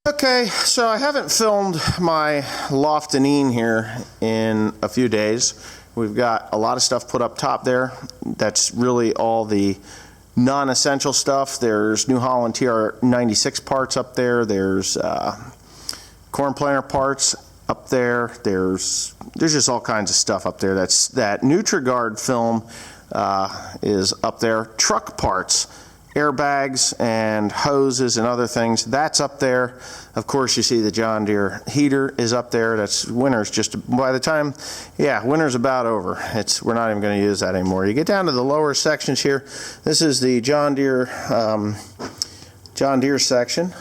Okay, so I haven't filmed my Loftanine here in a few days. We've got a lot of stuff put up top there. That's really all the non-essential stuff. There's New Holland TR96 parts up there. There's corn planter parts up there. There's just all kinds of stuff up there. That NutriGuard film is up there. Truck parts, airbags and hoses and other things, that's up there. Of course, you see the John Deere heater is up there. That's winter's just, by the time, winter's about over. We're not even going to use that anymore. You get down to the lower sections here. This is the John Deere section.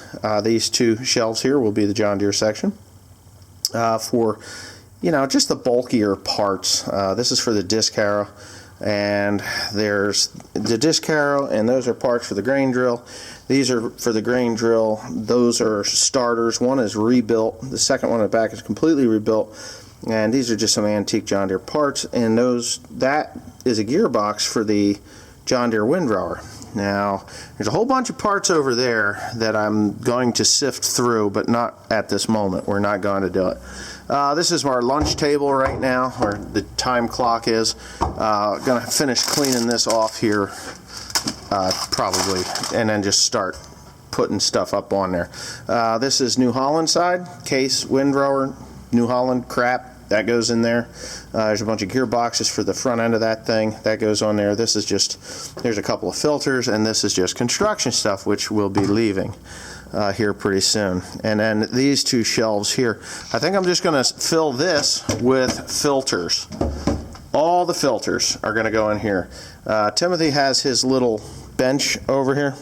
These two shelves here will be the John Deere section for, just the bulkier parts. This is for the disc harrow. And there's the disc harrow, and those are parts for the grain drill. These are for the grain drill. Those are starters. One is rebuilt. The second one in the back is completely rebuilt. And these are just some antique John Deere parts. And that is a gearbox for the John Deere windrower. Now, there's a whole bunch of parts over there that I'm going to sift through, but not at this moment. We're not going to do it. This is our lunch table right now, where the time clock is. Going to finish cleaning this off here, probably, and then just start putting stuff up on there. This is New Holland side, case, windrower, New Holland crap. That goes in there. There's a bunch of gearboxes for the front end of that thing. That goes on there. This is just, there's a couple of filters, and this is just construction stuff, which we'll be leaving here pretty soon. And then these two shelves here, I think I'm just going to fill this with filters. All the filters are going to go in here. Timothy has his little bench over here,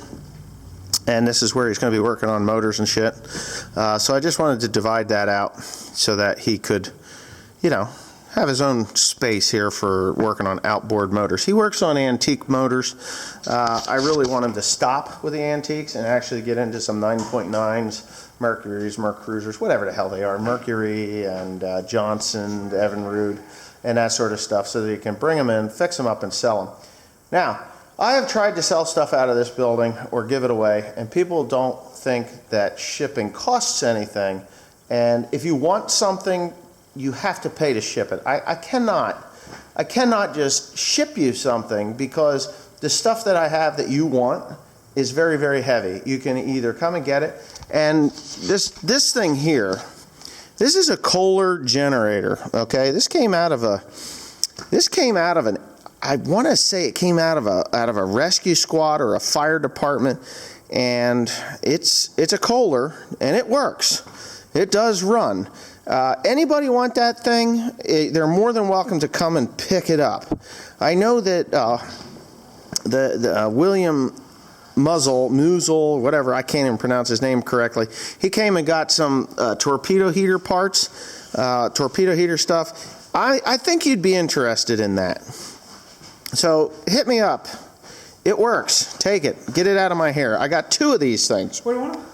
and this is where he's going to be working on motors and shit. So I just wanted to divide that out so that he could, have his own space here for working on outboard motors. He works on antique motors. I really want him to stop with the antiques and actually get into some 9.9s, Mercuries, Mercruisers, whatever the hell they are, Mercury and Johnson, Evinrude, and that sort of stuff, so that he can bring them in, fix them up, and sell them. Now, I have tried to sell stuff out of this building or give it away, and people don't think that shipping costs anything. And if you want something, you have to pay to ship it. I cannot just ship you something, because the stuff that I have that you want is very, very heavy. You can either come and get it, and this thing here, this is a Kohler generator. Okay, this came out of an, I want to say it came out of a rescue squad or a fire department, and it's a Kohler, and it works. It does run. Anybody want that thing? They're more than welcome to come and pick it up. I know that the William Muzzle, whatever, I can't even pronounce his name correctly. He came and got some torpedo heater parts, torpedo heater stuff. I think you'd be interested in that. So hit me up. It works. Take it. Get it out of my hair. I got 2 of these things. Where do you want them?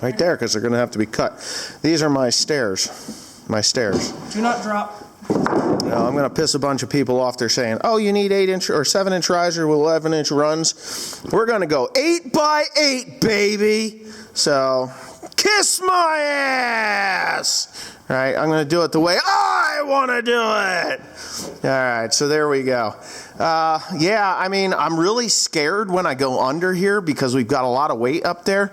Right there, because they're going to have to be cut. These are my stairs. My stairs. Do not drop. No, I'm going to piss a bunch of people off. They're saying, oh, you need 8-inch or 7-inch riser with 11-inch runs. We're going to go 8x8, baby. So, kiss my ass. All right, I'm going to do it the way I want to do it. All right, so there we go. I mean, I'm really scared when I go under here, because we've got a lot of weight up there,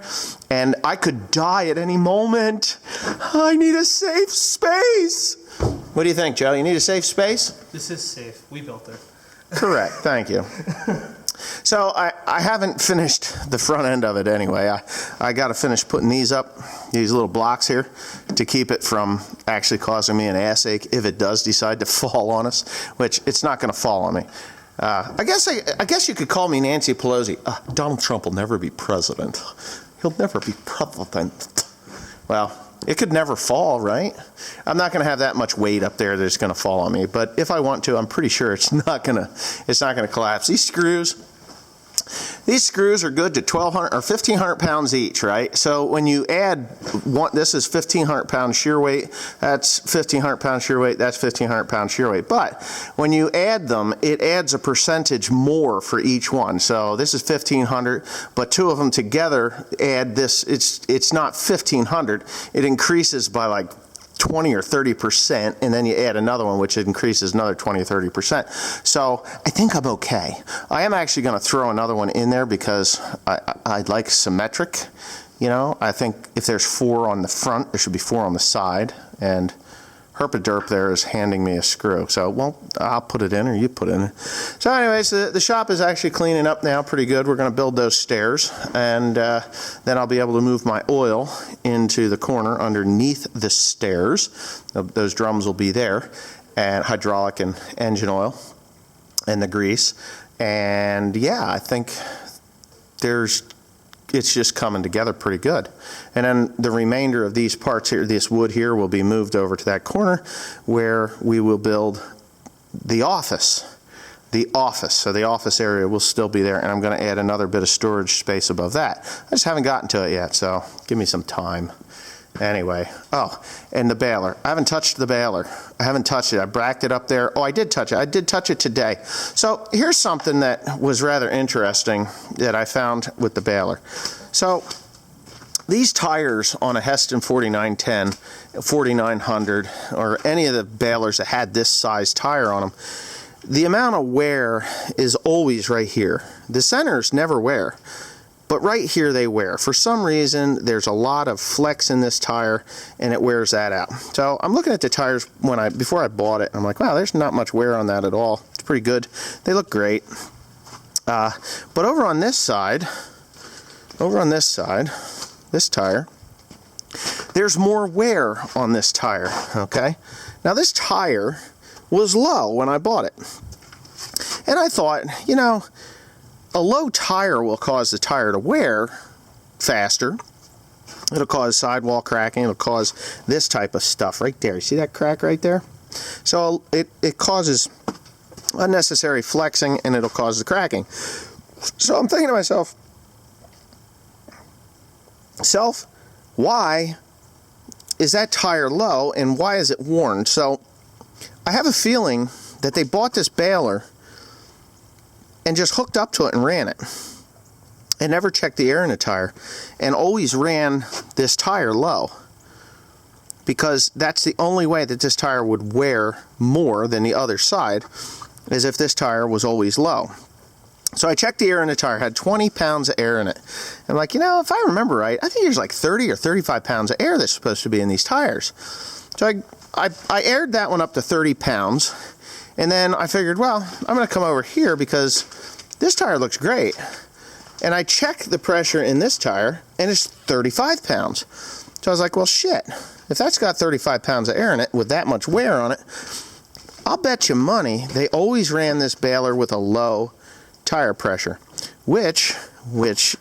and I could die at any moment. I need a safe space. What do you think, Joe? You need a safe space? This is safe. We built it. Correct. Thank you. So I haven't finished the front end of it anyway. I got to finish putting these up, these little blocks here, to keep it from actually causing me an ass ache if it does decide to fall on us, which it's not going to fall on me. I guess you could call me Nancy Pelosi. Donald Trump will never be president. He'll never be president. Well, it could never fall, right? I'm not going to have that much weight up there that it's going to fall on me. But if I want to, I'm pretty sure it's not going to collapse. These screws, These screws are good to 1,200 or 1,500 pounds each, right? So when you add one, this is 1,500 pound shear weight, that's 1,500 pound shear weight, that's 1,500 pound shear weight. But when you add them, it adds a percentage more for each one. So this is 1,500, but two of them together add this, it's not 1,500, it increases by like 20 or 30%, and then you add another one which increases another 20 or 30%. So I think I'm okay. I am actually going to throw another one in there because I like symmetric. You know, I think if there's 4 on the front, there should be 4 on the side, and Herpaderp there is handing me a screw. So, well, I'll put it in or you put it in. So anyways, the shop is actually cleaning up now pretty good. We're going to build those stairs, and then I'll be able to move my oil into the corner underneath the stairs. Those drums will be there, and hydraulic and engine oil and the grease. And yeah, I think it's just coming together pretty good. And then the remainder of these parts here, this wood here, will be moved over to that corner where we will build the office. So the office area will still be there, and I'm going to add another bit of storage space above that. I just haven't gotten to it yet, so give me some time. Anyway, oh, and the baler. I haven't touched the baler. I haven't touched it. I bracked it up there. Oh, I did touch it. I did touch it today. So here's something that was rather interesting that I found with the baler. So these tires on a Heston 4910, 4900, or any of the balers that had this size tire on them, the amount of wear is always right here. The centers never wear. But right here they wear. For some reason, there's a lot of flex in this tire, and it wears that out. So I'm looking at the tires before I bought it, and I'm like, wow, there's not much wear on that at all. It's pretty good. They look great. But over on this side, this tire, there's more wear on this tire, okay? Now this tire was low when I bought it. And I thought, you know, a low tire will cause the tire to wear faster. It'll cause sidewall cracking. It'll cause this type of stuff right there. You see that crack right there? So it causes unnecessary flexing, and it'll cause the cracking. So I'm thinking to myself, why is that tire low, and why is it worn? So I have a feeling that they bought this baler and just hooked up to it and ran it, and never checked the air in the tire, and always ran this tire low, because that's the only way that this tire would wear more than the other side, is if this tire was always low. So I checked the air in the tire, had 20 pounds of air in it. I'm like, you know, if I remember right, I think there's like 30 or 35 pounds of air that's supposed to be in these tires. So I aired that one up to 30 pounds. And then I figured, well, I'm going to come over here because this tire looks great. And I checked the pressure in this tire, and it's 35 pounds. So I was like, well, shit. If that's got 35 pounds of air in it with that much wear on it, I'll bet you money they always ran this baler with a low tire pressure, which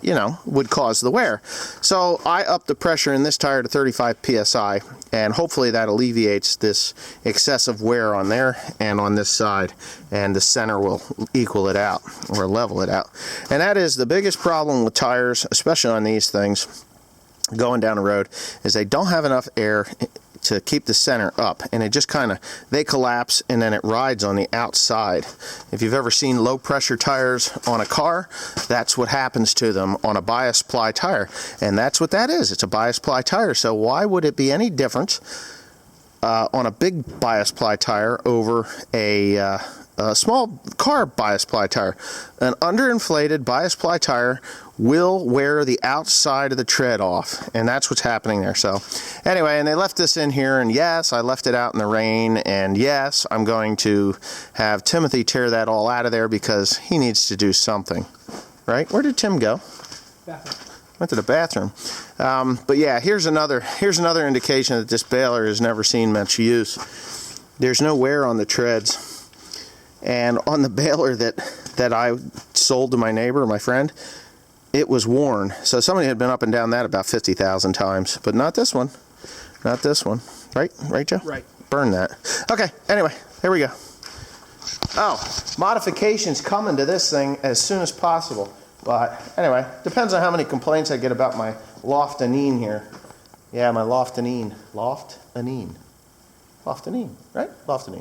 you know, would cause the wear. So I upped the pressure in this tire to 35 psi, and hopefully that alleviates this excessive wear on there and on this side, and the center will equal it out or level it out. And that is the biggest problem with tires, especially on these things going down the road, is they don't have enough air to keep the center up, and it just they collapse, and then it rides on the outside. If you've ever seen low pressure tires on a car, that's what happens to them on a bias ply tire, and that's what that is. It's a bias ply tire. So why would it be any different on a big bias ply tire over a small car bias ply tire? An underinflated bias ply tire will wear the outside of the tread off, and that's what's happening there. So anyway, and they left this in here, and yes, I left it out in the rain, and yes, I'm going to have Timothy tear that all out of there because he needs to do something, right? Where did Tim go? Bathroom. Went to the bathroom. But yeah, here's another indication that this baler has never seen much use. There's no wear on the treads, and on the baler that I sold to my neighbor, my friend, it was worn. So somebody had been up and down that about 50,000 times, but not this one. Not this one. Right, Joe? Right. Burn that. Okay, anyway, here we go. Oh, modifications coming to this thing as soon as possible. But anyway, depends on how many complaints I get about my loftanine here. Yeah, my loftanine. Loftanine. Loftanine, right? Loftanine.